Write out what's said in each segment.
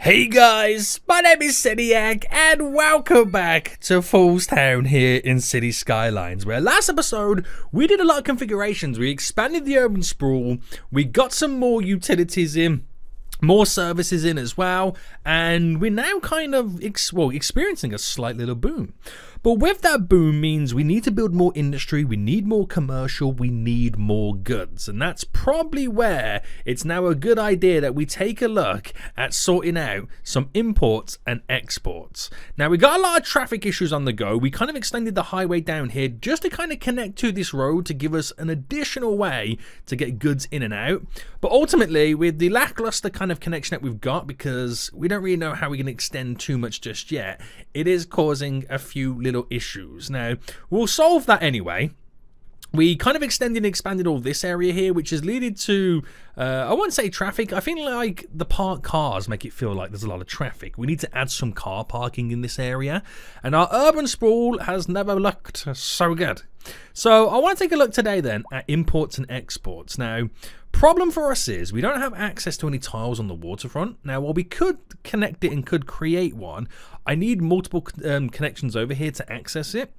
Hey guys, my name is Ciniac and welcome back to FoolsTown here in City Skylines, where last episode we did a lot of configurations. We expanded the urban sprawl, we got some more utilities in, more services in as well, and we're now kind of experiencing a slight little boom. But with that boom means we need to build more industry, we need more commercial, we need more goods. And that's probably where it's now a good idea that we take a look at sorting out some imports and exports. Now, we got a lot of traffic issues on the go. We kind of extended the highway down here just to kind of connect to this road to give us an additional way to get goods in and out. But ultimately, with the lackluster kind of connection that we've got, because we don't really know how we can extend too much just yet, it is causing a few little issues. Now, we'll solve that anyway. We kind of extended and expanded all this area here, which has led to, I won't say traffic. I feel like the parked cars make it feel like there's a lot of traffic. We need to add some car parking in this area. And our urban sprawl has never looked so good. So I want to take a look today then at imports and exports. Now, problem for us is we don't have access to any tiles on the waterfront. Now, while we could connect it and could create one, I need multiple connections over here to access it.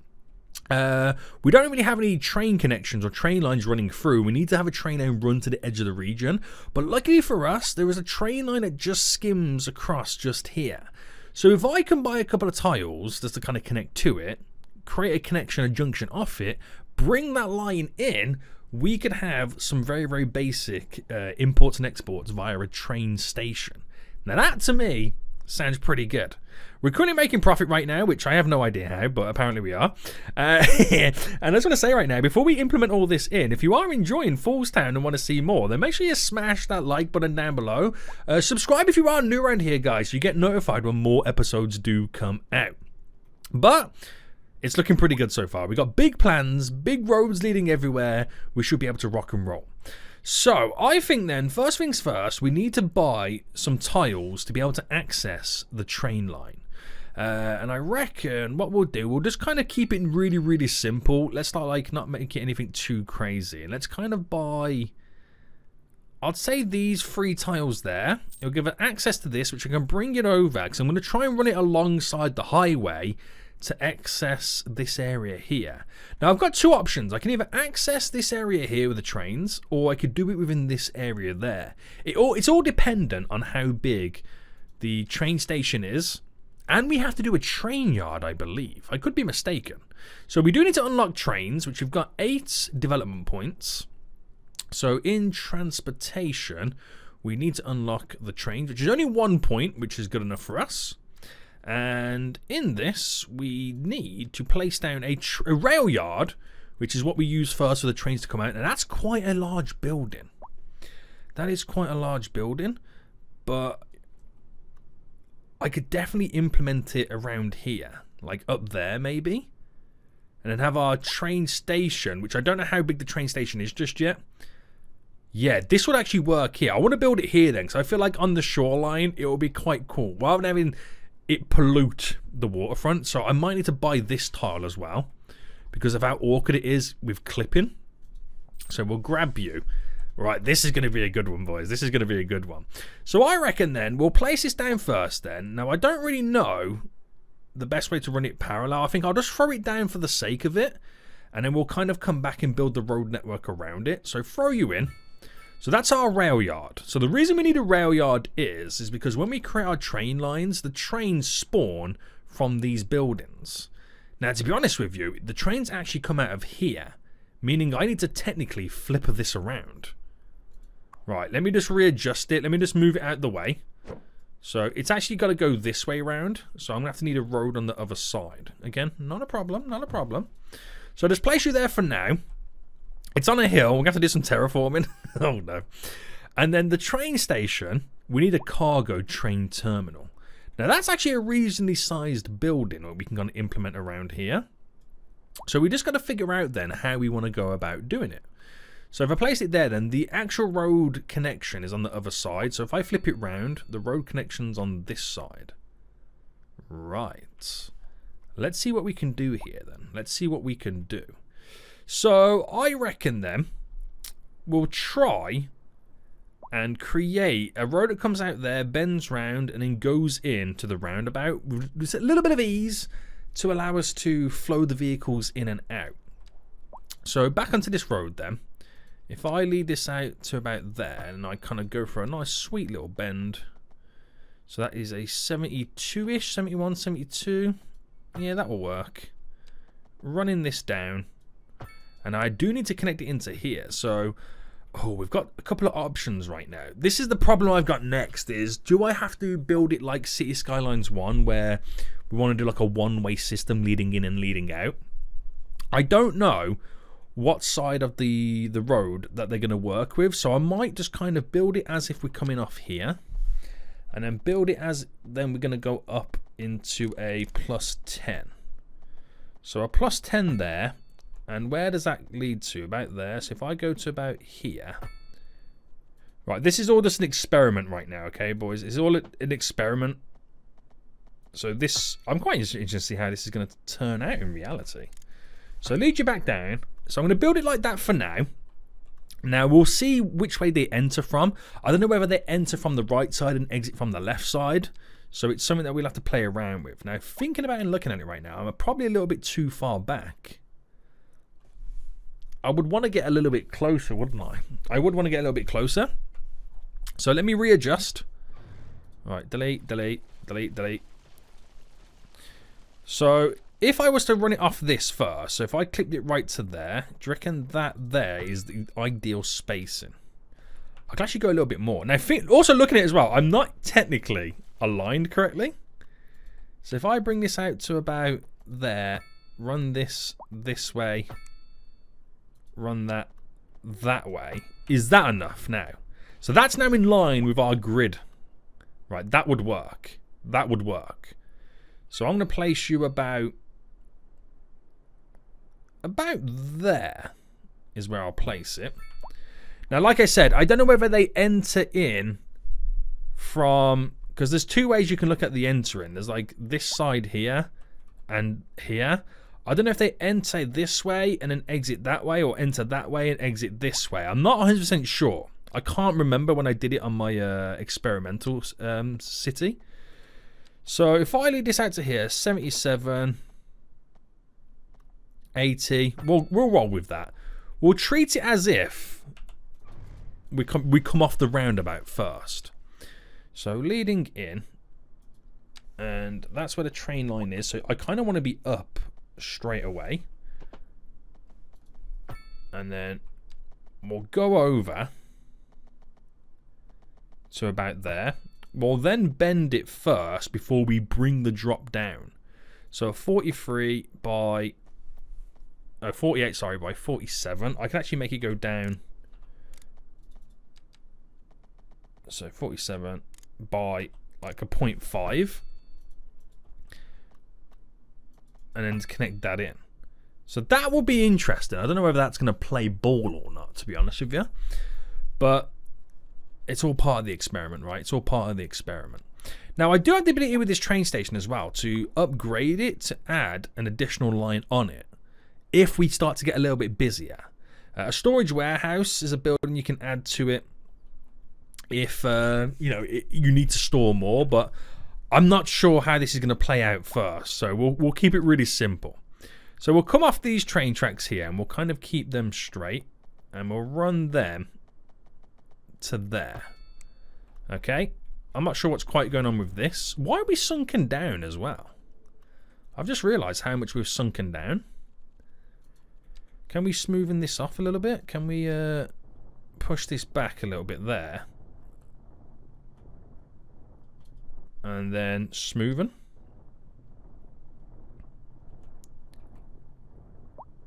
We don't really have any train connections or train lines running through. We need to have a train line run to the edge of the region. But luckily for us, there is a train line that just skims across just here. So if I can buy a couple of tiles just to kind of connect to it, create a connection, a junction off it, bring that line in, we could have some very, very basic imports and exports via a train station. Now that, to me, sounds pretty good. We're currently making profit right now, which I have no idea how, but apparently we are. And I just want to say right now, before we implement all this in, if you are enjoying FoolsTown and want to see more, then make sure you smash that like button down below. Subscribe if you are new around here, guys, so you get notified when more episodes do come out. But it's looking pretty good so far. We got big plans, big roads leading everywhere. We should be able to rock and roll. So I think then, first things first, we need to buy some tiles to be able to access the train line. And I reckon what we'll do, we'll just kind of keep it really, really simple. Let's not make it anything too crazy. And let's kind of buy, I'd say these 3 tiles there. It'll give it access to this, which I can bring it over, because I'm going to try and run it alongside the highway to access this area here. Now I've got 2 options. I can either access this area here with the trains, or I could do it within this area there. It's all dependent on how big the train station is, and we have to do a train yard, I believe. I could be mistaken. So we do need to unlock trains, which we've got 8 development points. So in transportation, we need to unlock the trains, which is only 1 point, which is good enough for us. And in this, we need to place down a rail yard, which is what we use first for the trains to come out. And that's quite a large building. That is quite a large building. But I could definitely implement it around here. Like up there, maybe. And then have our train station, which I don't know how big the train station is just yet. Yeah, this would actually work here. I want to build it here then, because I feel like on the shoreline, it will be quite cool. Rather than having it pollute the waterfront. So I might need to buy this tile as well, because of how awkward it is with clipping. So we'll grab you. Right, this is going to be a good one, boys. This is going to be a good one. So I reckon then we'll place this down first then. Now I don't really know the best way to run it parallel. I think I'll just throw it down for the sake of it, and then we'll kind of come back and build the road network around it. So throw you in. So that's our rail yard. So the reason we need a rail yard is because when we create our train lines, the trains spawn from these buildings. Now, to be honest with you, the trains actually come out of here, meaning I need to technically flip this around. Right, let me just readjust it. Let me just move it out the way. So it's actually got to go this way around. So I'm going to have to need a road on the other side. Again, not a problem, not a problem. So just place you there for now. It's on a hill. We're going to have to do some terraforming. Oh, no. And then the train station, we need a cargo train terminal. Now, that's actually a reasonably sized building that we can kind of implement around here. So we just got to figure out then how we want to go about doing it. So if I place it there, then the actual road connection is on the other side. So if I flip it round, the road connection's on this side. Right. Let's see what we can do here then. Let's see what we can do. So I reckon then we'll try and create a road that comes out there, bends round, and then goes in to the roundabout with a little bit of ease to allow us to flow the vehicles in and out. So back onto this road then. If I lead this out to about there, and I kind of go for a nice sweet little bend. So that is a 72-ish, 71, 72. Yeah, that will work. Running this down. And I do need to connect it into here. So, oh, we've got a couple of options right now. This is the problem I've got next is, do I have to build it like City Skylines 1 where we want to do like a one-way system leading in and leading out? I don't know what side of the road that they're going to work with. So I might just kind of build it as if we're coming off here. And then build it as, then we're going to go up into a +10. So a +10 there. And where does that lead to? About there. So if I go to about here. Right, this is all just an experiment right now, okay, boys? It's all an experiment. So this, I'm quite interested to see how this is going to turn out in reality. So lead you back down. So I'm going to build it like that for now. Now, we'll see which way they enter from. I don't know whether they enter from the right side and exit from the left side. So it's something that we'll have to play around with. Now, thinking about and looking at it right now, I'm probably a little bit too far back. I would want to get a little bit closer, wouldn't I? I would want to get a little bit closer. So let me readjust. All right, delete, delete, delete, delete. So if I was to run it off this first, so if I clipped it right to there, do you reckon that there is the ideal spacing? I can actually go a little bit more. Now, also looking at it as well, I'm not technically aligned correctly. So if I bring this out to about there, run this way, run that way, is that enough now? So that's now in line with our grid. Right, that would work. That would work. So I'm going to place you about there is where I'll place it. Now, like I said, I don't know whether they enter in from, because there's two ways you can look at the entering. There's like this side here and here. I don't know if they enter this way and then exit that way, or enter that way and exit this way. I'm not 100% sure. I can't remember when I did it on my experimental city. So if I lead this out to here, 77, 80, we'll roll with that. We'll treat it as if we come off the roundabout first. So leading in, and that's where the train line is. So I kind of want to be up straight away. And then we'll go over to about there. We'll then bend it first before we bring the drop down. So 43 by 48, sorry, by 47. I can actually make it go down. So 47 by like a 0.5. And then connect that in. So that will be interesting. I don't know whether that's going to play ball or not, to be honest with you. But it's all part of the experiment, right? It's all part of the experiment. Now, I do have the ability with this train station as well to upgrade it to add an additional line on it if we start to get a little bit busier. A storage warehouse is a building you can add to it if you need to store more, but I'm not sure how this is going to play out first, so we'll keep it really simple. So we'll come off these train tracks here and we'll kind of keep them straight and we'll run them to there. Okay, I'm not sure what's quite going on with this. Why are we sunken down as well? I've just realized how much we've sunken down. Can we smoothen this off a little bit? Can we push this back a little bit there? And then smoothen.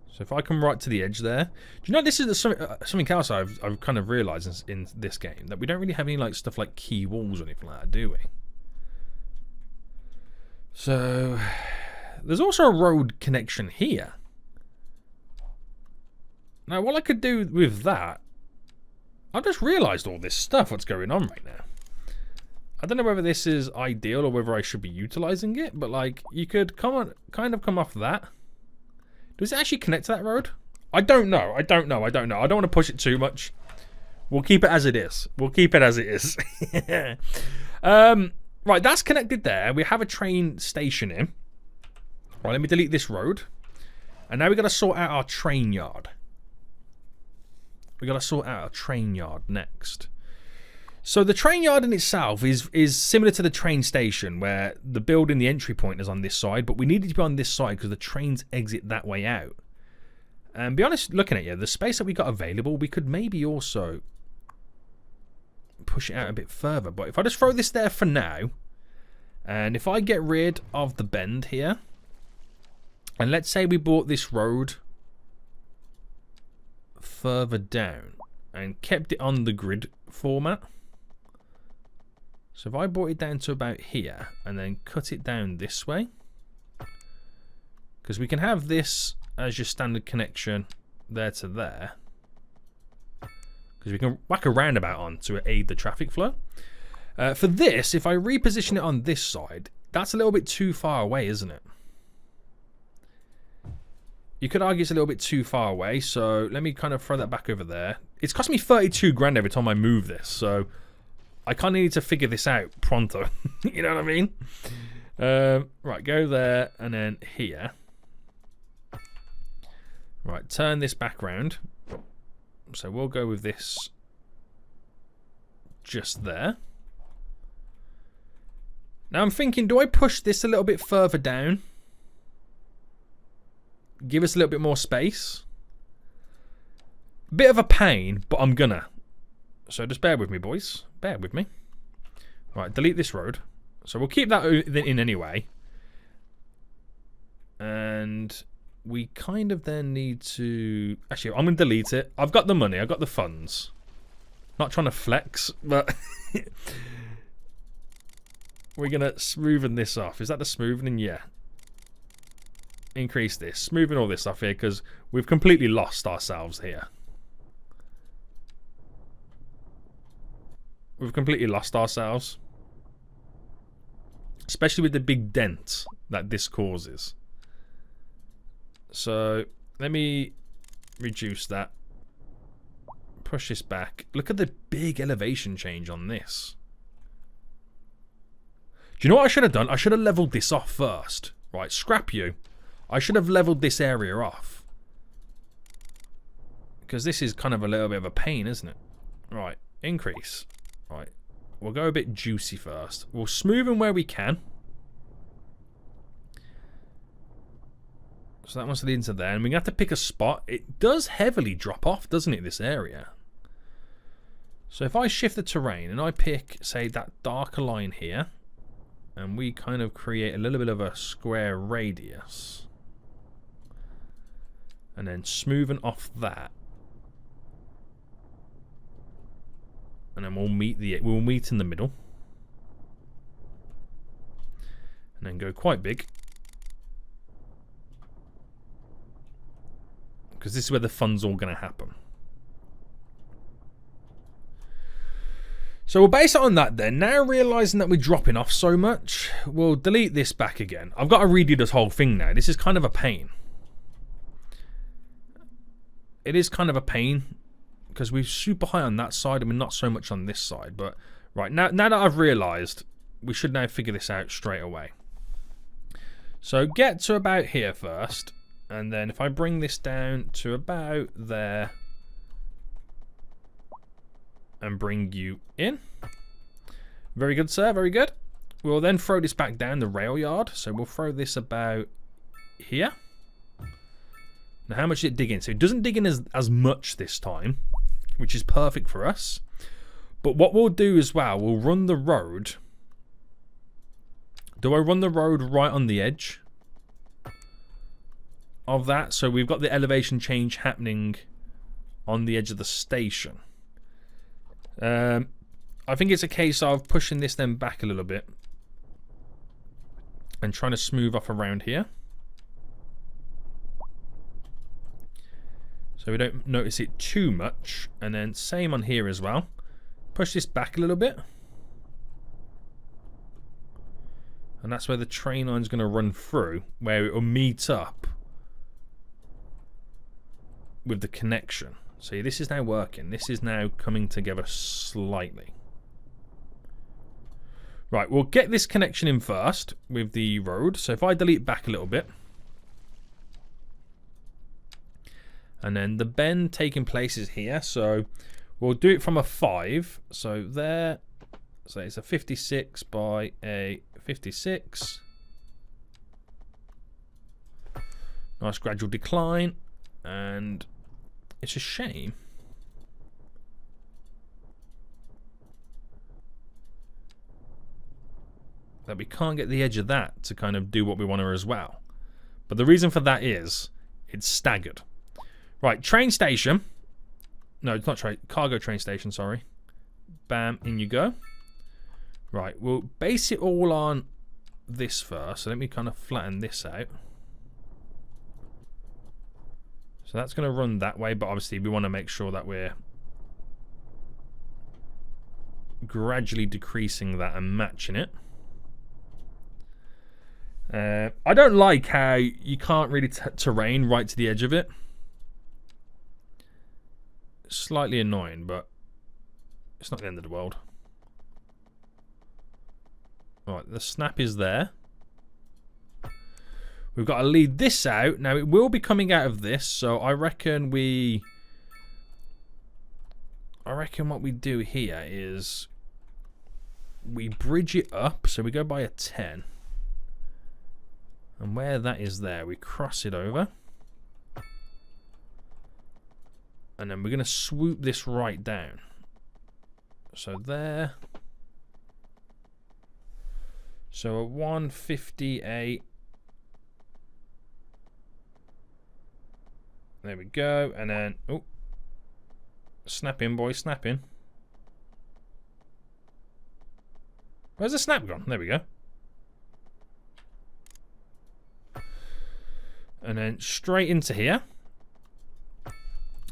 So if I come right to the edge there, do you know this is something else I've kind of realised in this game, that we don't really have any like stuff like key walls or anything like that, do we? So there's also a road connection here. Now what I could do with that, I've just realised all this stuff what's going on right now. I don't know whether this is ideal or whether I should be utilising it, but like you could kind of come off that. Does it actually connect to that road? I don't know. I don't want to push it too much. We'll keep it as it is. We'll keep it as it is. Right, that's connected there. We have a train station in. Right, let me delete this road. And now we've got to sort out our train yard. We've got to sort out our train yard next. So the train yard in itself is similar to the train station, where the building, the entry point is on this side, but we need it to be on this side because the trains exit that way out. And be honest, looking at you, the space that we got available, we could maybe also push it out a bit further. But if I just throw this there for now, and if I get rid of the bend here, and let's say we brought this road further down and kept it on the grid format. So if I brought it down to about here and then cut it down this way, because we can have this as your standard connection there to there, because we can whack a roundabout on to aid the traffic flow. For this, if I reposition it on this side, that's a little bit too far away, isn't it? You could argue it's a little bit too far away, so let me kind of throw that back over there. It's cost me 32 grand every time I move this, so I kind of need to figure this out pronto. You know what I mean? Right, go there and then here. Right, turn this back round. So we'll go with this just there. Now I'm thinking, do I push this a little bit further down? Give us a little bit more space. Bit of a pain, but I'm gonna. So just bear with me, boys. Bear with me. Right, delete this road. So we'll keep that in anyway. And we kind of then need to... Actually, I'm going to delete it. I've got the money. I've got the funds. Not trying to flex, but... We're going to smoothen this off. Is that the smoothening? Yeah. Increase this. Smoothing all this off here because we've completely lost ourselves here. We've completely lost ourselves. Especially with the big dent that this causes. So, let me reduce that. Push this back. Look at the big elevation change on this. Do you know what I should have done? I should have leveled this off first. Right, scrap you. I should have leveled this area off. Because this is kind of a little bit of a pain, isn't it? Right, increase. Right, we'll go a bit juicy first. We'll smoothen where we can. So that one's into there. And we have to pick a spot. It does heavily drop off, doesn't it, this area? So if I shift the terrain and I pick, say, that darker line here. And we kind of create a little bit of a square radius. And then smoothen off that. And then we'll meet in the middle. And then go quite big. Because this is where the fun's all going to happen. So we'll base it on that then. Now realising that we're dropping off so much, we'll delete this back again. I've got to redo this whole thing now. This is kind of a pain. It is kind of a pain. Because we're super high on that side and we're not so much on this side. But right, now that I've realised, we should now figure this out straight away. So get to about here first. And then if I bring this down to about there. And bring you in. Very good, sir. Very good. We'll then throw this back down the rail yard. So we'll throw this about here. Now how much did it dig in? So it doesn't dig in as much this time. Which is perfect for us. But what we'll do as well, we'll run the road. Do I run the road right on the edge of that? So we've got the elevation change happening on the edge of the station. I think it's a case of pushing this then back a little bit. And trying to smooth off around here. So we don't notice it too much. And then same on here as well. Push this back a little bit. And that's where the train line's going to run through. Where it will meet up with the connection. See, this is now working. This is now coming together slightly. Right, we'll get this connection in first with the road. So if I delete back a little bit. And then the bend taking place is here. So we'll do it from a 5. So there. So it's a 56 by a 56. Nice gradual decline. And it's a shame that we can't get the edge of that to kind of do what we want to as well. But the reason for that is it's staggered. Right, train station. No, it's not train. Cargo train station, sorry. Bam, in you go. Right, we'll base it all on this first. So let me kind of flatten this out. So that's going to run that way, but obviously we want to make sure that we're gradually decreasing that and matching it. I don't like how you can't really terrain right to the edge of it. Slightly annoying, but it's not the end of the world. Alright, the snap is there. We've got to lead this out. Now, it will be coming out of this, so I reckon what we do here is we bridge it up, so we go by a 10. And where that is there, we cross it over. And then we're going to swoop this right down. So there. So a 158. There we go. And then, oh, snap in, boys, snap in. Where's the snap gone? There we go. And then straight into here.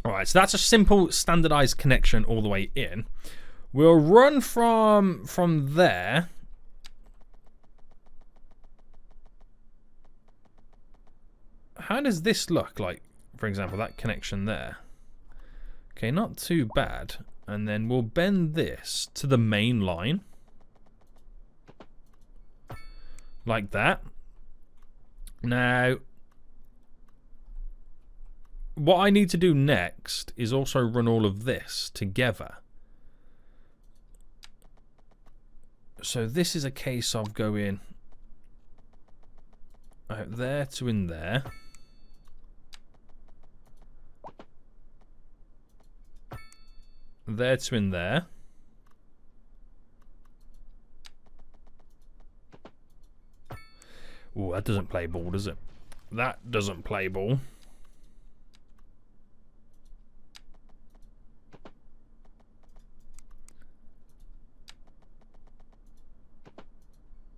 Alright, so that's a simple standardized connection all the way in. We'll run from there. How does this look like, for example, that connection there? Okay, not too bad. And then we'll bend this to the main line. Like that. Now, what I need to do next is also run all of this together. So this is a case of going out there to in there. There to in there. Oh, that doesn't play ball, does it? That doesn't play ball.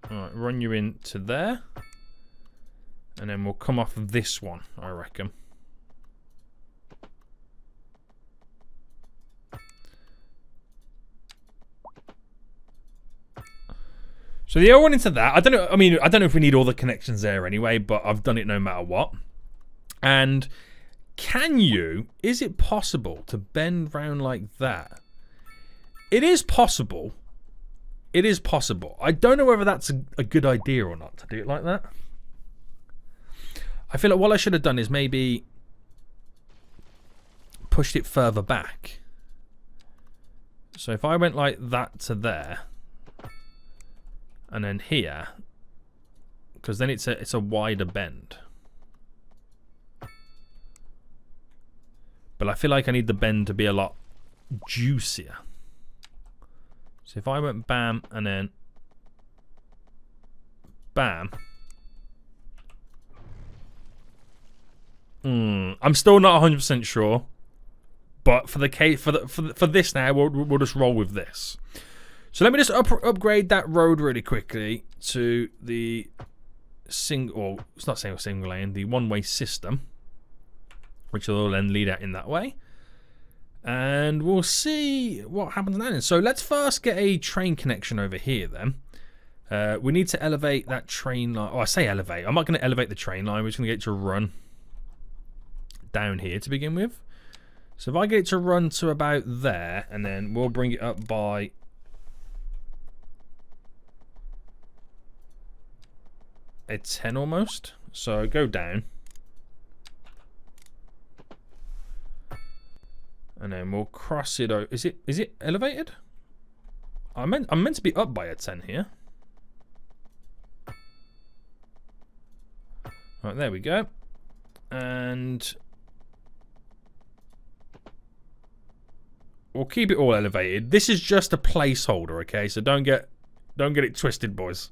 Alright, run you into there. And then we'll come off this one, I reckon. So the other one into that, I don't know. I mean, I don't know if we need all the connections there anyway, but I've done it no matter what. And is it possible to bend round like that? It is possible. It is possible. I don't know whether that's a good idea or not to do it like that. I feel like what I should have done is maybe pushed it further back. So if I went like that to there, and then here, because then it's a wider bend. But I feel like I need the bend to be a lot juicier. So if I went bam and then bam. I'm still not 100% sure, but for the case for this now, we'll just roll with this. So let me just upgrade that road really quickly to the it's not single lane, the one-way system, which will then lead out in that way. And we'll see what happens now. So let's first get a train connection over here then. We need to elevate that train line. Oh, I say elevate. I'm not going to elevate the train line. We're just going to get it to run down here to begin with. So if I get it to run to about there, and then we'll bring it up by a 10 almost. So go down. And then we'll cross it over. Is it elevated? I'm meant to be up by a 10 here. Right, there we go. And we'll keep it all elevated. This is just a placeholder, okay? So don't get it twisted, boys.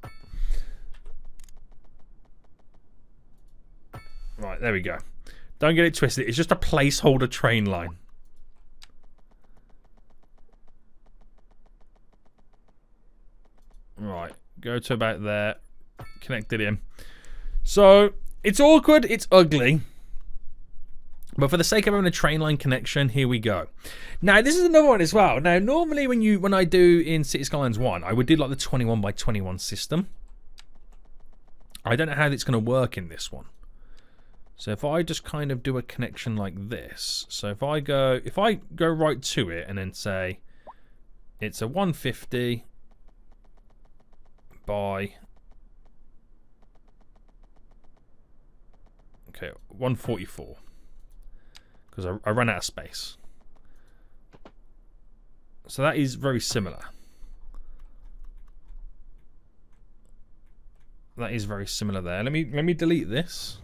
Right, there we go. Don't get it twisted. It's just a placeholder train line. Right, go to about there. Connect it in. So it's awkward. It's ugly. But for the sake of having a train line connection, here we go. Now, this is another one as well. Now, normally when I do in City Skylines 1, I would do like the 21 by 21 system. I don't know how it's going to work in this one. So if I just kind of do a connection like this. So if I go right to it and then say it's a 150 by 144. Because I ran out of space. So that is very similar. That is very similar there. Let me delete this.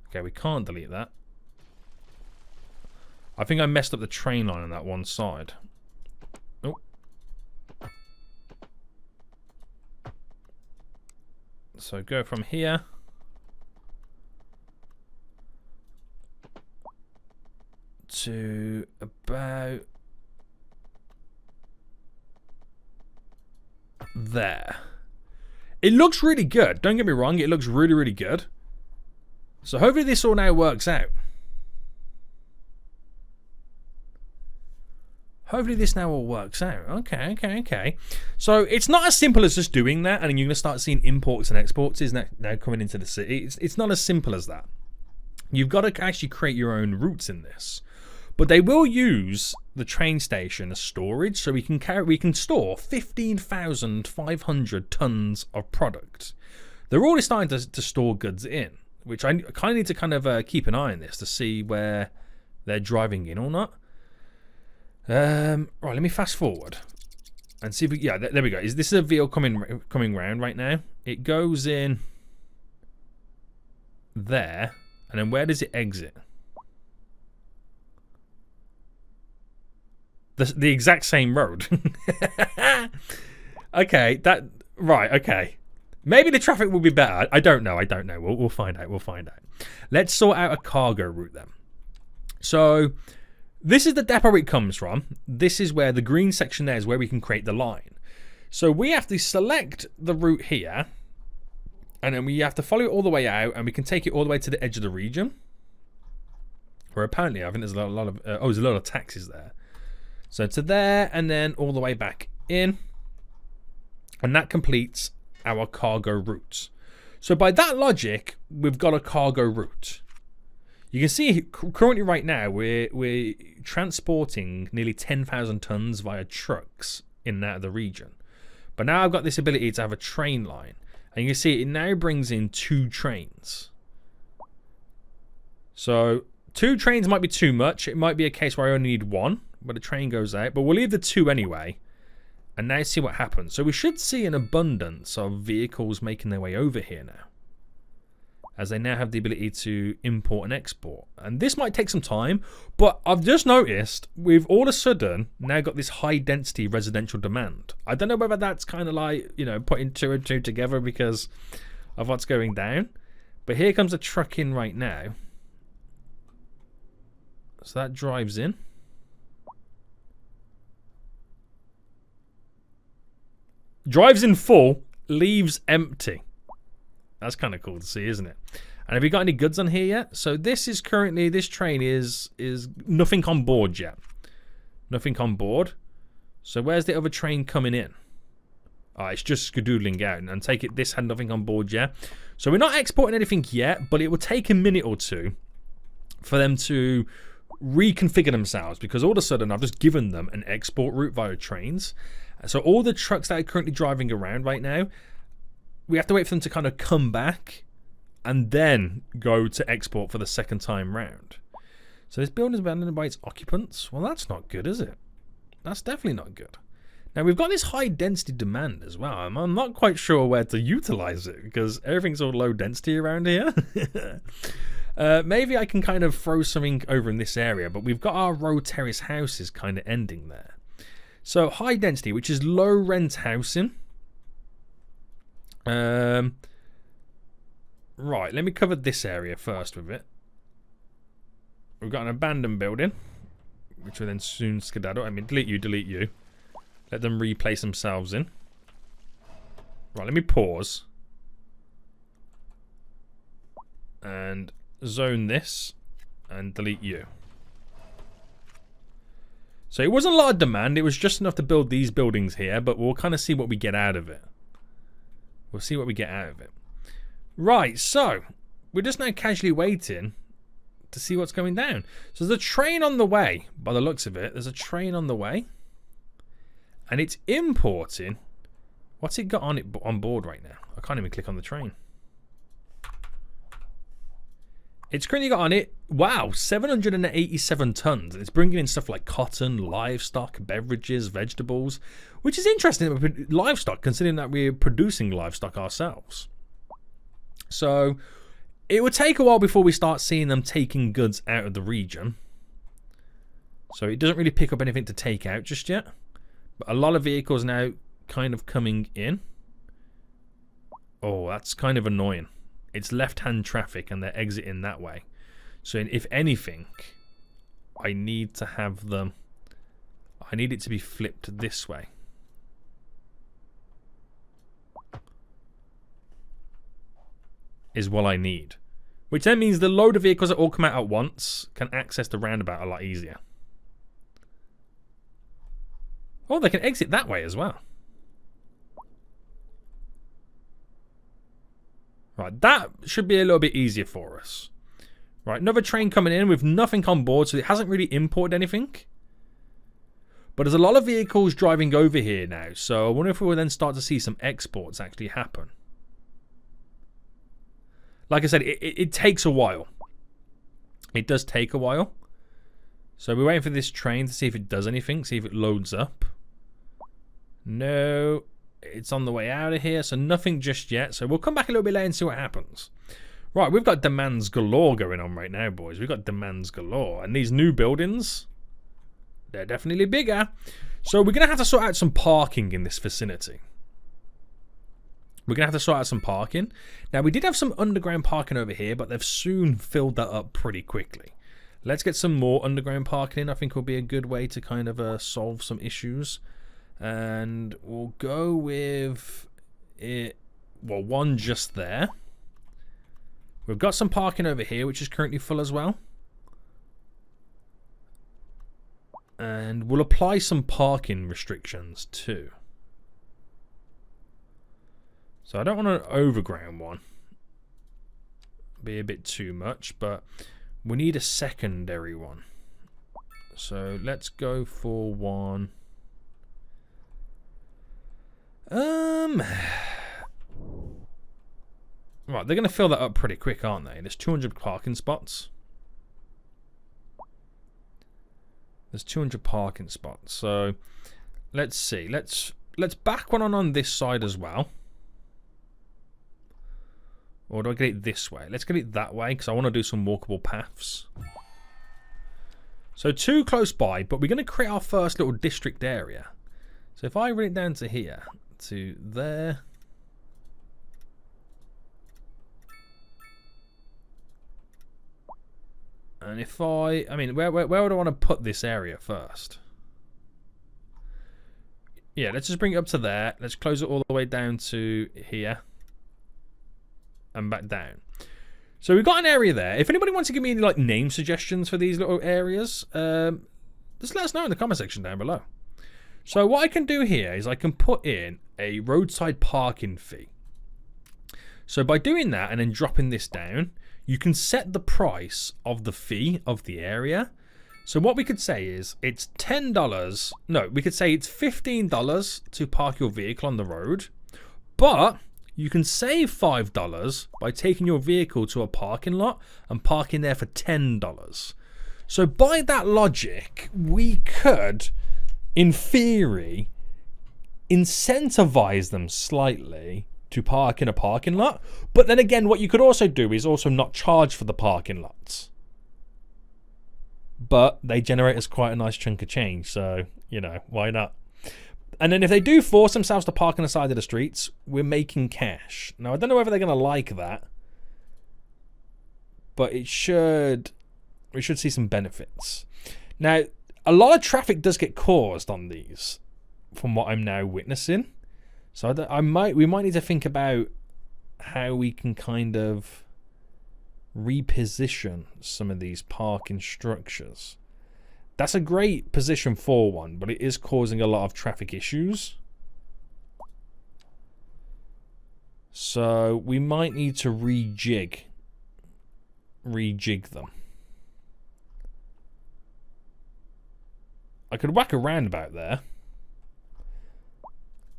Okay, we can't delete that. I think I messed up the train line on that one side. Oh. So go from here. To about there. It looks really good. Don't get me wrong. It looks really, really good. So hopefully this all now works out. Hopefully this now all works out. Okay. So it's not as simple as just doing that, and then you're going to start seeing imports and exports is now coming into the city. It's not as simple as that. You've got to actually create your own routes in this. But they will use the train station as storage, so we can store 15,500 tons of product. They're already starting to store goods in, which I kind of need to kind of keep an eye on this to see where they're driving in or not. Right, let me fast forward and see if we, yeah, there we go. This is a vehicle coming round right now. It goes in there, and then where does it exit? The exact same road. Okay, right, okay. Maybe the traffic will be better. I don't know. We'll find out. Let's sort out a cargo route then. So this is the depot it comes from. This is where the green section there is where we can create the line. So we have to select the route here, and then we have to follow it all the way out, and we can take it all the way to the edge of the region. Where apparently I think there's a lot of taxis there. So to there, and then all the way back in. And that completes our cargo route. So by that logic, we've got a cargo route. You can see currently right now, we're transporting nearly 10,000 tons via trucks in and out of the region. But now I've got this ability to have a train line. And you can see it now brings in 2 trains. So 2 trains might be too much. It might be a case where I only need 1. Where the train goes out, but we'll leave the 2 anyway, and now see what happens. So we should see an abundance of vehicles making their way over here now, as they now have the ability to import and export. And this might take some time, but I've just noticed we've all of a sudden now got this high density residential demand. I don't know whether that's kind of like, you know, putting 2 and 2 together because of what's going down, but here comes a truck in right now. So that drives in. Drives in full, leaves empty. That's kind of cool to see, isn't it? And have you got any goods on here yet? So this is currently, this train is nothing on board yet. Nothing on board. So where's the other train coming in? It's just skedoodling out. And take it, this had nothing on board yet. So we're not exporting anything yet, but it will take a minute or two for them to reconfigure themselves, because all of a sudden I've just given them an export route via trains. So all the trucks that are currently driving around right now, we have to wait for them to kind of come back and then go to export for the second time round. So this building is abandoned by its occupants. Well, that's not good, is it? That's definitely not good. Now, we've got this high density demand as well. I'm not quite sure where to utilize it because everything's all low density around here. Maybe I can kind of throw something over in this area, but we've got our row terrace houses kind of ending there. So high density, which is low rent housing. Right, let me cover this area first with it. We've got an abandoned building, which will then soon skedaddle. I mean, delete you. Let them replace themselves in. Right, let me pause. And zone this. And delete you. So it wasn't a lot of demand. It was just enough to build these buildings here. But we'll kind of see what we get out of it. We'll see what we get out of it. Right, so we're just now casually waiting to see what's going down. So there's a train on the way, by the looks of it. There's a train on the way. And it's importing. What's it got on it on board right now? I can't even click on the train. It's currently got on it, wow, 787 tons. And it's bringing in stuff like cotton, livestock, beverages, vegetables. Which is interesting, livestock, considering that we're producing livestock ourselves. So it will take a while before we start seeing them taking goods out of the region. So it doesn't really pick up anything to take out just yet. But a lot of vehicles now kind of coming in. Oh, that's kind of annoying. It's left-hand traffic and they're exiting that way. So if anything, I need to have them... I need it to be flipped this way. Is what I need. Which then means the load of vehicles that all come out at once can access the roundabout a lot easier. Oh, they can exit that way as well. Right, that should be a little bit easier for us. Right, another train coming in with nothing on board, so it hasn't really imported anything. But there's a lot of vehicles driving over here now, so I wonder if we will then start to see some exports actually happen. Like I said, it takes a while. It does take a while. So we're waiting for this train to see if it does anything, see if it loads up. No, it's on the way out of here, so nothing just yet. So we'll come back a little bit later and see what happens. Right, we've got demands galore going on right now, boys. We've got demands galore. And these new buildings, they're definitely bigger. So we're going to have to sort out some parking in this vicinity. We're going to have to sort out some parking. Now, we did have some underground parking over here, but they've soon filled that up pretty quickly. Let's get some more underground parking in. I think will be a good way to kind of solve some issues. And we'll go with it. Well, one just there. We've got some parking over here, which is currently full as well. And we'll apply some parking restrictions too. So I don't want an overground one. Be a bit too much, but we need a secondary one. So let's go for one. Right, they're going to fill that up pretty quick, aren't they? There's 200 parking spots. There's 200 parking spots. So let's see. Let's back one on this side as well. Or do I get it this way? Let's get it that way because I want to do some walkable paths. So two close by, but we're going to create our first little district area. So if I run it down to here, to there. And if I mean, where would I want to put this area first? Yeah, let's just bring it up to there. Let's close it all the way down to here. And back down. So we've got an area there. If anybody wants to give me any like name suggestions for these little areas, just let us know in the comment section down below. So what I can do here is I can put in a roadside parking fee. So by doing that and then dropping this down, you can set the price of the fee of the area. So what we could say is it's $10. No, we could say it's $15 to park your vehicle on the road. But you can save $5 by taking your vehicle to a parking lot and parking there for $10. So by that logic, we could, in theory, incentivize them slightly to park in a parking lot. But then again, what you could also do is also not charge for the parking lots. But they generate us quite a nice chunk of change, so, you know, why not? And then if they do force themselves to park on the side of the streets, we're making cash. Now, I don't know whether they're going to like that, but we should see some benefits. Now, a lot of traffic does get caused on these, from what I'm now witnessing. So we might need to think about how we can kind of reposition some of these parking structures. That's a great position for one, but it is causing a lot of traffic issues. So we might need to rejig them. I could whack a roundabout there.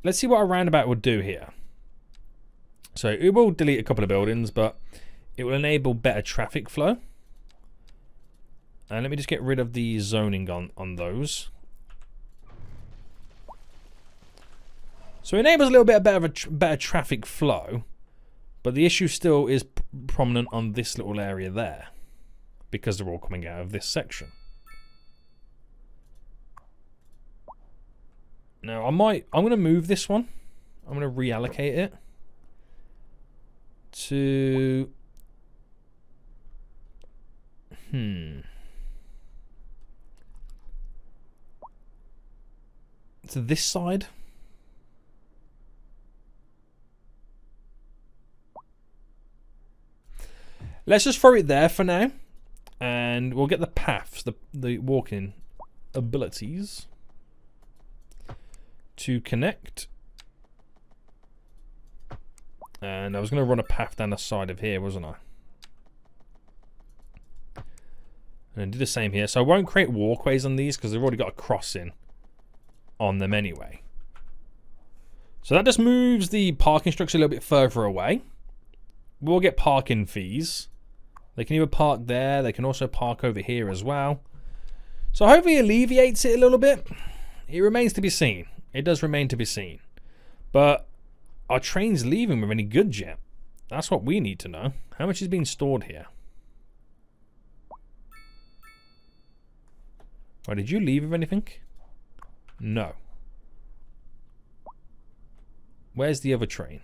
Let's see what a roundabout would do here. So it will delete a couple of buildings, but it will enable better traffic flow. And let me just get rid of the zoning on those. So it enables a little bit of better traffic flow, but the issue still is prominent on this little area there, because they're all coming out of this section. Now I'm going to move this one. I'm going to reallocate it to to this side. Let's just throw it there for now, and we'll get the paths, the walking abilities to connect. And I was going to run a path down the side of here, wasn't I? And do the same here. So I won't create walkways on these because they've already got a crossing on them anyway. So that just moves the parking structure a little bit further away. We'll get parking fees. They can either park there, they can also park over here as well. So hopefully it alleviates it a little bit. It remains to be seen. It does remain to be seen. But are trains leaving with any goods yet? That's what we need to know. How much is being stored here? Right, did you leave with anything? No. Where's the other train?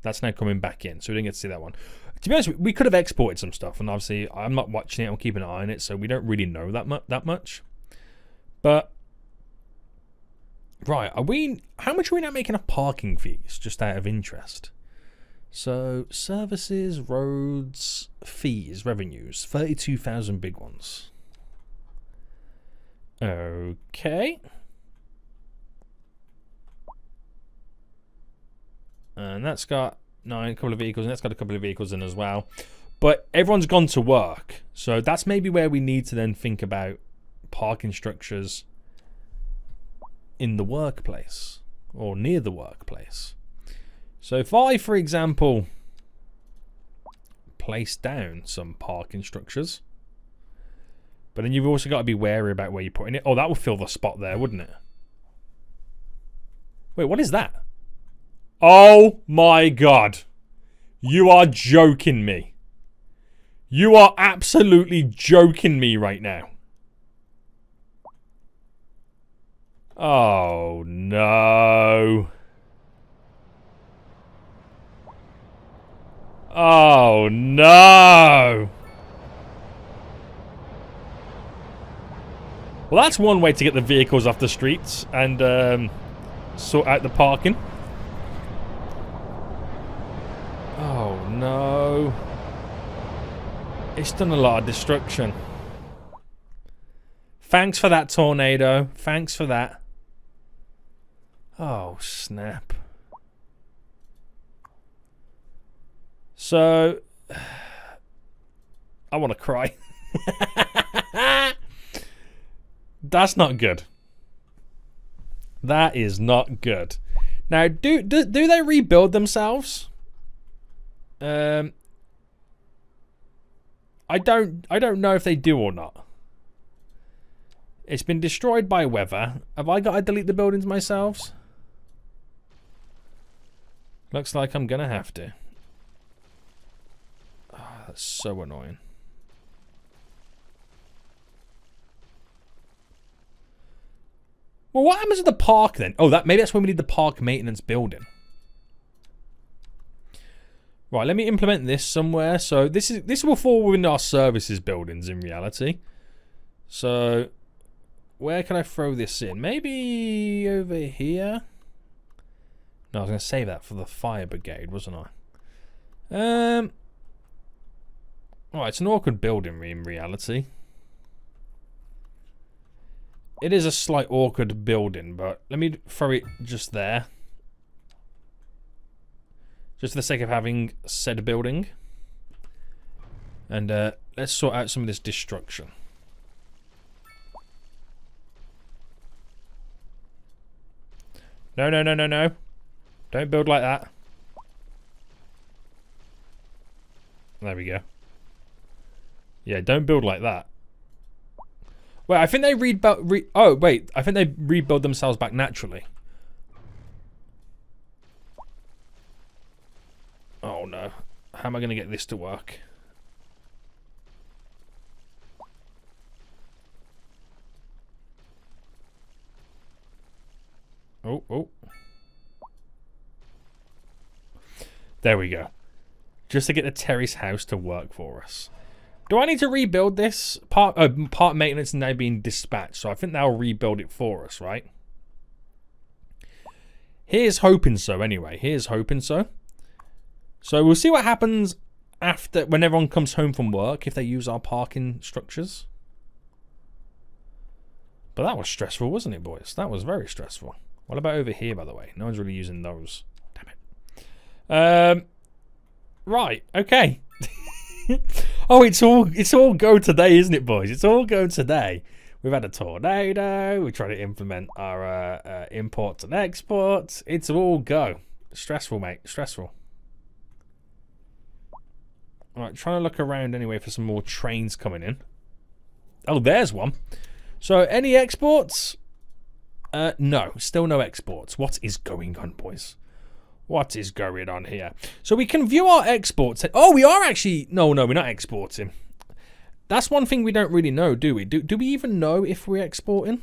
That's now coming back in, so we didn't get to see that one. To be honest, we could have exported some stuff, and obviously I'm not watching it, I'm keeping an eye on it, so we don't really know that much. But, right, how much are we now making off parking fees, just out of interest? So, services, roads, fees, revenues, 32,000 big ones. Okay. And that's got a couple of vehicles, and that's got a couple of vehicles in as well. But everyone's gone to work, so that's maybe where we need to then think about parking structures in the workplace, or near the workplace. So if I, for example, place down some parking structures, but then you've also got to be wary about where you're putting it. Oh, that would fill the spot there, wouldn't it? Wait, what is that? Oh my god. You are joking me. You are absolutely joking me right now. Oh no. Oh no. Well, that's one way to get the vehicles off the streets and sort out the parking. Oh no. It's done a lot of destruction. Thanks for that, tornado. Thanks for that. Oh, snap. So, I want to cry. That's not good. That is not good. Now, do they rebuild themselves? I don't know if they do or not. It's been destroyed by weather. Have I got to delete the buildings myself? Looks like I'm gonna have to. Oh, that's so annoying. Well, what happens to the park then? Oh, maybe that's when we need the park maintenance building. Right, let me implement this somewhere. So this will fall within our services buildings in reality. So where can I throw this in? Maybe over here. No, I was going to save that for the fire brigade, wasn't I? Alright, it's an awkward building in reality. It is a slight awkward building, but let me throw it just there. Just for the sake of having said building. And let's sort out some of this destruction. No, no, no, no, no. Don't build like that. There we go. Yeah, don't build like that. Wait, I think they oh, wait. I think they rebuild themselves back naturally. Oh, no. How am I going to get this to work? Oh, oh. There we go. Just to get the terrace house to work for us. Do I need to rebuild this? Part maintenance now being dispatched, so I think they'll rebuild it for us, right? Here's hoping so, anyway. Here's hoping so. So we'll see what happens after when everyone comes home from work if they use our parking structures. But that was stressful, wasn't it, boys? That was very stressful. What about over here, by the way? No one's really using those. Damn it. Right. Okay. Oh, it's all go today, isn't it, boys? It's all go today. We've had a tornado. We're trying to implement our imports and exports. It's all go. Stressful, mate. Stressful. All right, trying to look around anyway for some more trains coming in. Oh, there's one. So, any exports? No, still no exports. What is going on, boys? What is going on here? So we can view our exports. Oh, we are actually... No, we're not exporting. That's one thing we don't really know, do we? Do we even know if we're exporting?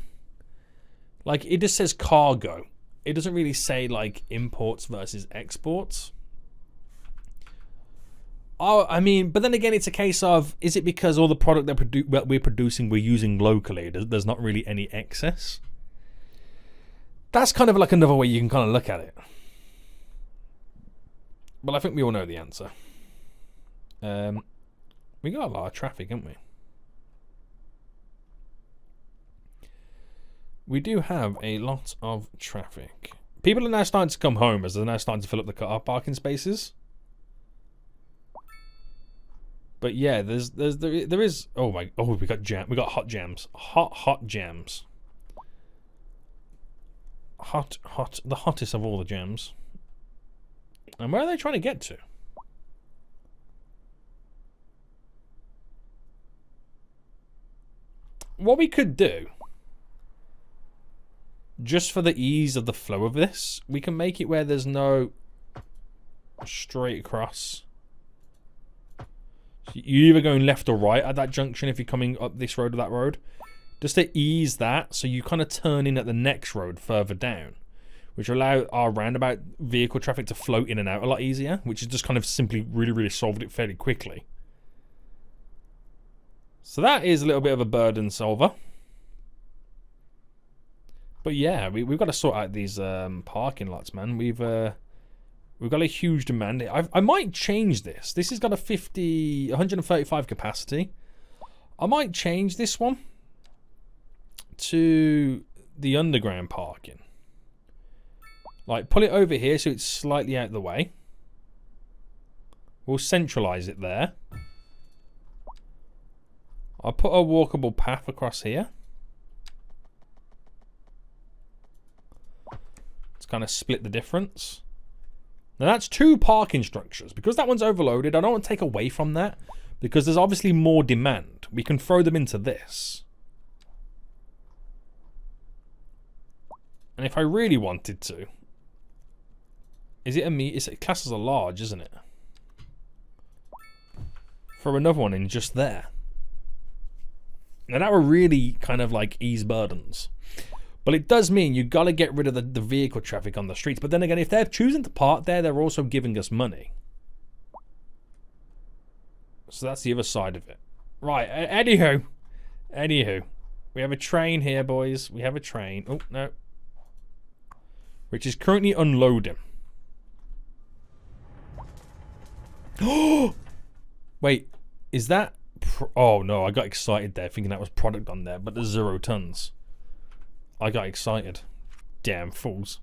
Like, it just says cargo. It doesn't really say, like, imports versus exports. Oh, I mean, but then again, it's a case of, is it because all the product that we're producing we're using locally? There's not really any excess? That's kind of like another way you can kind of look at it. Well, I think we all know the answer. We got a lot of traffic, haven't we? We do have a lot of traffic. People are now starting to come home as they're now starting to fill up the car parking spaces. But yeah, there is. Oh my! Oh, we got hot jams. Hot jams. Hot. The hottest of all the jams. And where are they trying to get to? What we could do, just for the ease of the flow of this, we can make it where there's no straight across. So you're either going left or right at that junction if you're coming up this road or that road. Just to ease that, so you kind of turn in at the next road further down, which will allow our roundabout vehicle traffic to flow in and out a lot easier, which has just kind of simply really solved it fairly quickly. So that is a little bit of a burden solver. But yeah, we've got to sort out these parking lots, man. We've got a huge demand. I might change this. This has got a 135 capacity. I might change this one. to the underground parking. Like, pull it over here so it's slightly out of the way. We'll centralize it there. I'll put a walkable path across here. Let's kind of split the difference. Now that's 2 parking structures. Because that one's overloaded, I don't want to take away from that. Because there's obviously more demand. We can throw them into this. And if I really wanted to... Is it a me? It's classed as a large, isn't it? Throw another one in just there. Now that would really kind of like ease burdens. But it does mean you've got to get rid of the vehicle traffic on the streets. But then again, if they're choosing to park there, they're also giving us money. So that's the other side of it. Right, anywho. We have a train here, boys. We have a train. Oh, no. Which is currently unloading. Oh! Wait, is that... Oh, no, I got excited there thinking that was product on there. But there's 0 tons. I got excited. Damn fools.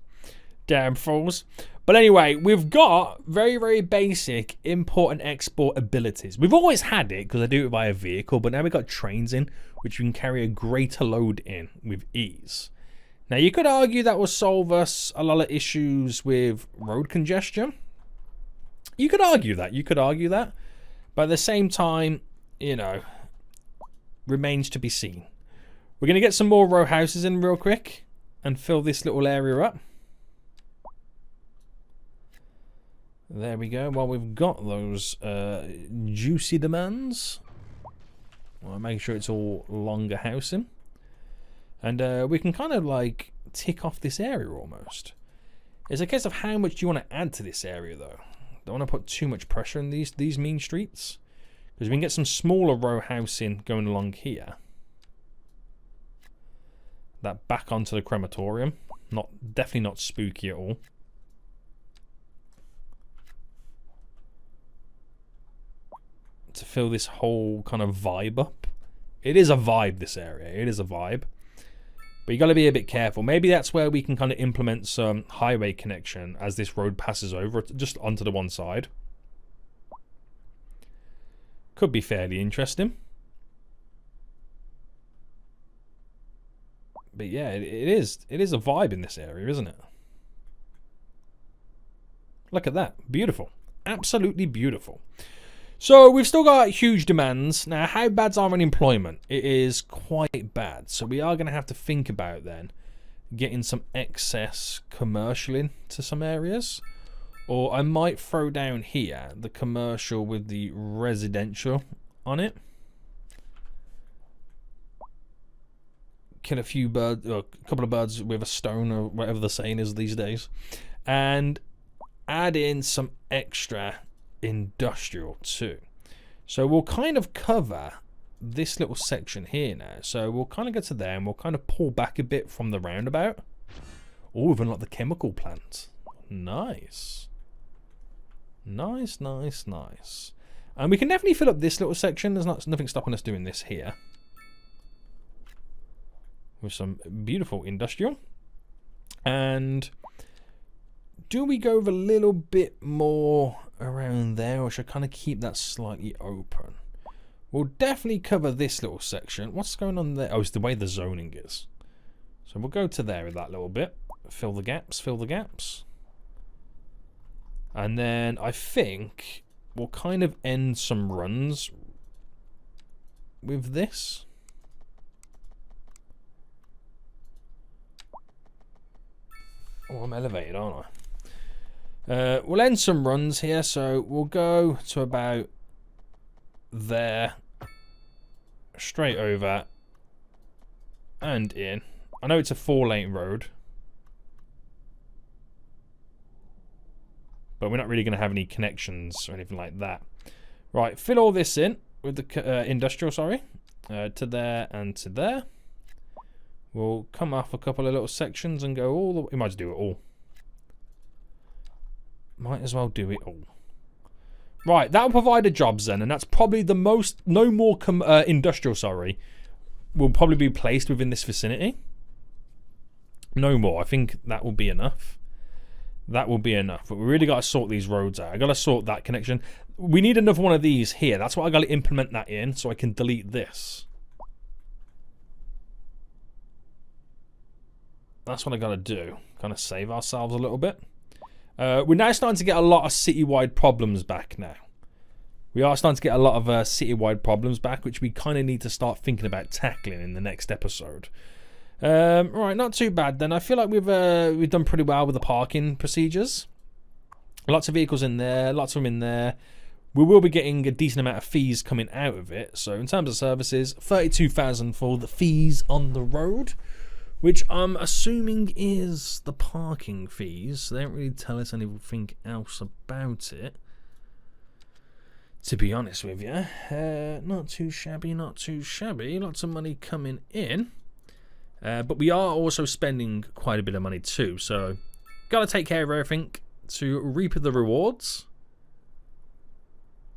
Damn fools. But anyway, we've got very, very basic import and export abilities. We've always had it because I do it via vehicle, but now we've got trains in, which we can carry a greater load in with ease. Now, you could argue that will solve us a lot of issues with road congestion. You could argue that. But at the same time, you know, remains to be seen. We're going to get some more row houses in real quick and fill this little area up. There we go. While we've got those juicy demands, I'll make sure it's all longer housing. And we can kind of like tick off this area almost. It's a case of how much do you want to add to this area though. Don't want to put too much pressure in these mean streets. Because we can get some smaller row housing going along here. That back onto the crematorium. Definitely not spooky at all. To fill this whole kind of vibe up. It is a vibe, this area. It is a vibe. But you got to be a bit careful. Maybe that's where we can kind of implement some highway connection as this road passes over, just onto the one side. Could be fairly interesting. But yeah, it is a vibe in this area, isn't it? Look at that. Beautiful. Absolutely beautiful. So we've still got huge demands. Now, how bad's our unemployment? It is quite bad. So we are going to have to think about then getting some excess commercial into some areas. Or I might throw down here the commercial with the residential on it. Kill a few birds, or a couple of birds with a stone, or whatever the saying is these days. And add in some extra industrial too. So we'll kind of cover this little section here now. So we'll kind of go to there and we'll kind of pull back a bit from the roundabout. Oh, even like the chemical plant. Nice. Nice, nice, nice. And we can definitely fill up this little section. There's nothing stopping us doing this here. With some beautiful industrial. And do we go with a little bit more around there, or should I kind of keep that slightly open? We'll definitely cover this little section. What's going on there? Oh, it's the way the zoning is. So we'll go to there with that little bit. Fill the gaps, fill the gaps. And then I think we'll kind of end some runs with this. Oh, I'm elevated, aren't I? We'll end some runs here, so we'll go to about there, straight over and in. I know it's a 4-lane road, but we're not really going to have any connections or anything like that. Right, fill all this in with the industrial, sorry, to there and to there. We'll come off a couple of little sections and go all the way. We might as well do it all. Might as well do it all. Right, that'll provide the jobs then, and that's probably the most, no more industrial, sorry, will probably be placed within this vicinity. No more. I think that will be enough. That will be enough. But we really got to sort these roads out. I got to sort that connection. We need another one of these here. That's why I got to implement that in so I can delete this. That's what I got to do. Kind of save ourselves a little bit. We're now starting to get a lot of citywide problems back now. We are starting to get a lot of citywide problems back, which we kind of need to start thinking about tackling in the next episode. Right, not too bad then. I feel like we've done pretty well with the parking procedures. Lots of vehicles in there, lots of them in there. We will be getting a decent amount of fees coming out of it. So in terms of services, 32,000 for the fees on the road, which I'm assuming is the parking fees. They don't really tell us anything else about it, to be honest with you. Not too shabby, not too shabby. Lots of money coming in. But we are also spending quite a bit of money too. So, got to take care of everything to reap the rewards.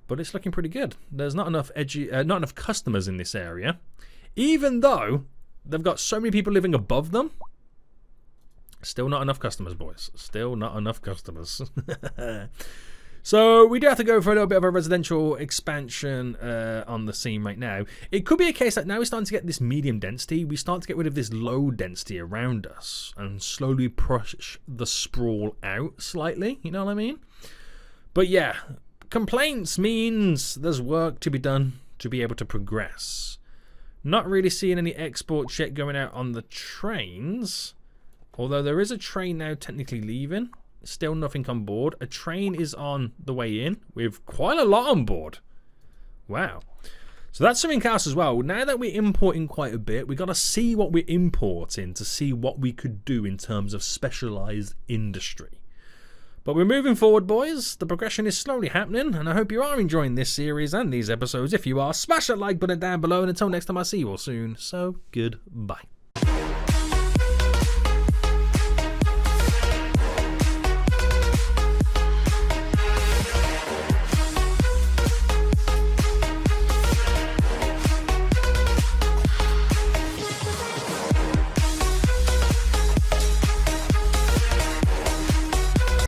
But it's looking pretty good. There's not enough not enough customers in this area. Even though they've got so many people living above them. Still not enough customers, boys. Still not enough customers. So we do have to go for a little bit of a residential expansion on the scene right now. It could be a case that now we're starting to get this medium density. We start to get rid of this low density around us and slowly push the sprawl out slightly. You know what I mean? But yeah, complaints means there's work to be done to be able to progress. Not really seeing any exports yet going out on the trains. Although there is a train now technically leaving. Still nothing on board. A train is on the way in with quite a lot on board. Wow. So that's something else as well. Now that we're importing quite a bit, we got to see what we're importing to see what we could do in terms of specialized industry. But we're moving forward, boys. The progression is slowly happening, and I hope you are enjoying this series and these episodes. If you are, smash that like button down below, and until next time, I'll see you all soon. So, goodbye.